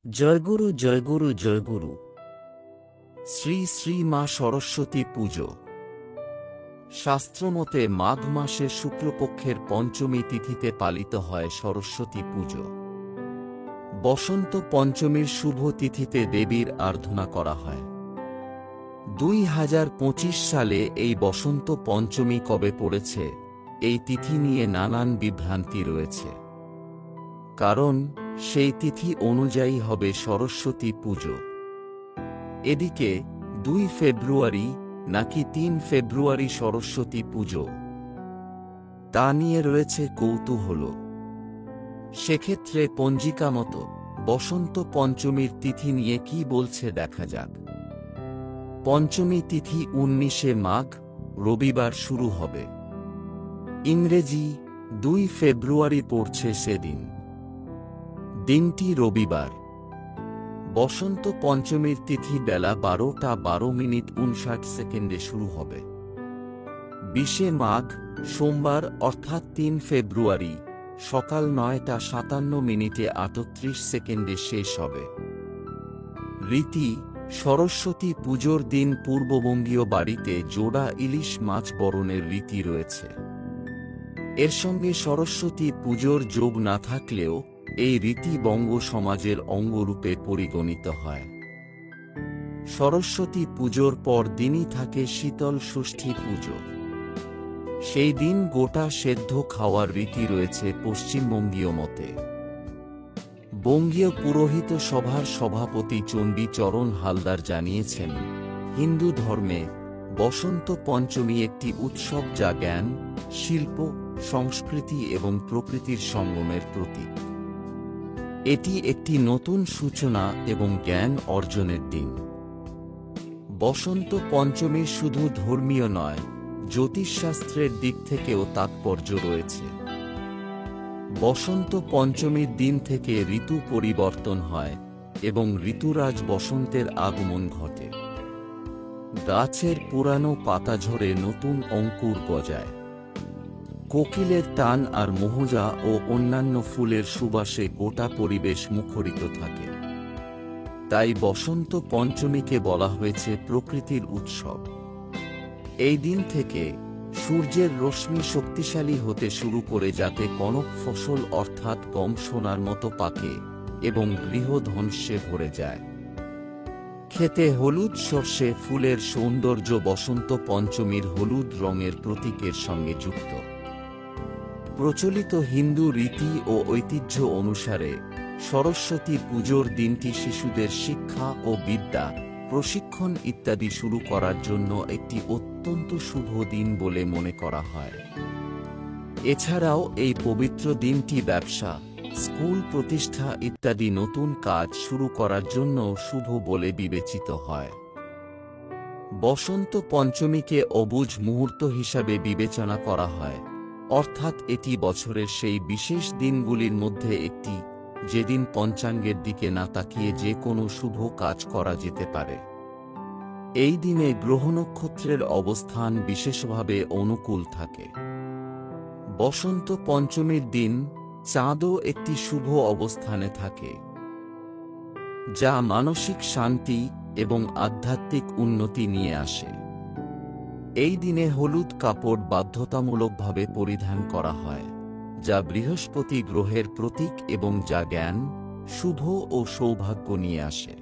জয়গুরু জয়গুরু জয়গুরু। শ্রী শ্রী মা সরস্বতী পুজো। শাস্ত্রমতে মাঘ মাসের শুক্লপক্ষের পঞ্চমী তিথিতে পালিত হয় সরস্বতী পুজো। বসন্ত পঞ্চমীর শুভ তিথিতে দেবীর আরাধনা করা হয়। 2025 সালে এই বসন্ত পঞ্চমী কবে পড়েছে, এই তিথি নিয়ে নানান বিভ্রান্তি রয়েছে। কারণ সেই তিথি অনুযায়ী হবে সরস্বতী পুজো। এদিকে 2 ফেব্রুয়ারি নাকি 3 ফেব্রুয়ারি সরস্বতী পুজো, তা নিয়ে রয়েছে কৌতূহল। সেক্ষেত্রে পঞ্জিকা মতো বসন্ত পঞ্চমীর তিথি নিয়ে কি বলছে দেখা যাক। পঞ্চমী তিথি 19শে মাঘ, রবিবার শুরু হবে। ইংরেজি 2 ফেব্রুয়ারি পড়ছে সেদিন। দিনটি রবিবার। বসন্ত পঞ্চমীর তিথি বেলা 12:12:59 শুরু হবে। 20শে মাঘ সোমবার অর্থাৎ 3 ফেব্রুয়ারি সকাল 9:57:38 শেষ হবে। রীতি: সরস্বতী পুজোর দিন পূর্ববঙ্গীয় বাড়িতে জোড়া ইলিশ মাছ বরণের রীতি রয়েছে। এর সঙ্গে সরস্বতী পুজোর যোগ না থাকলেও এই রীতি বঙ্গ সমাজের অঙ্গরূপে পরিগণিত হয়। সরস্বতী পুজোর পর দিনই থাকে শীতল ষষ্ঠী পুজো। সেই দিন গোটা সেদ্ধ খাওয়ার রীতি রয়েছে পশ্চিমবঙ্গীয় মতে। বঙ্গীয় পুরোহিত সভার সভাপতি চণ্ডী চরণ হালদার জানিয়েছেন, হিন্দু ধর্মে বসন্ত পঞ্চমী একটি উৎসব যা জ্ঞান, শিল্প, সংস্কৃতি এবং প্রকৃতির সঙ্গমের প্রতীক। এটি একটি নতুন সূচনা এবং জ্ঞান অর্জনের দিন। বসন্ত পঞ্চমী শুধু ধর্মীয় নয়, জ্যোতিষশাস্ত্রের দিক থেকেও তাৎপর্য রয়েছে। বসন্ত পঞ্চমীর দিন থেকে ঋতু পরিবর্তন হয় এবং ঋতুরাজ বসন্তের আগমন ঘটে। গাছের পুরানো পাতা ঝরে নতুন অঙ্কুর গজায়। কোকিলের টান আর মহুজা ও অন্যান্য ফুলের সুবাসে গোটা পরিবেশ মুখরিত থাকে। তাই বসন্ত পঞ্চমীকে বলা হয়েছে প্রকৃতির উৎসব। এই দিন থেকে সূর্যের রশ্মি শক্তিশালী হতে শুরু করে যাতে কনক ফসল অর্থাৎ গম সোনার মতো পাকে এবং গৃহধ্বংসে ভরে যায়। খেতে হলুদ সর্ষে ফুলের সৌন্দর্য বসন্ত পঞ্চমীর হলুদ রঙের প্রতীকের সঙ্গে যুক্ত। প্রচলিত হিন্দু রীতি ও ঐতিহ্য অনুসারে সরস্বতী পুজোর দিনটি শিশুদের শিক্ষা ও বিদ্যা, প্রশিক্ষণ ইত্যাদি শুরু করার জন্য একটি অত্যন্ত শুভ দিন বলে মনে করা হয়। এছাড়াও এই পবিত্র দিনটি ব্যবসা, স্কুল প্রতিষ্ঠা ইত্যাদি নতুন কাজ শুরু করার জন্য শুভ বলে বিবেচিত হয়। বসন্ত পঞ্চমীকে অবুঝ মুহূর্ত হিসাবে বিবেচনা করা হয়, অর্থাৎ এটি বছরের সেই বিশেষ দিনগুলির মধ্যে একটি, যেদিন পঞ্চাঙ্গের দিকে না তাকিয়ে যে কোনো শুভ কাজ করা যেতে পারে। এই দিনে গ্রহ নক্ষত্রের অবস্থান বিশেষভাবে অনুকূল থাকে। বসন্ত পঞ্চমীর দিন চাঁদও একটি শুভ অবস্থানে থাকে, যা মানসিক শান্তি এবং আধ্যাত্মিক উন্নতি নিয়ে আসে। এই দিনে হলুদ কাপড় বাধ্যতামূলকভাবে পরিধান করা হয়, যা বৃহস্পতি গ্রহের প্রতীক এবং যা জ্ঞান, শুভ ও সৌভাগ্য নিয়ে আসে।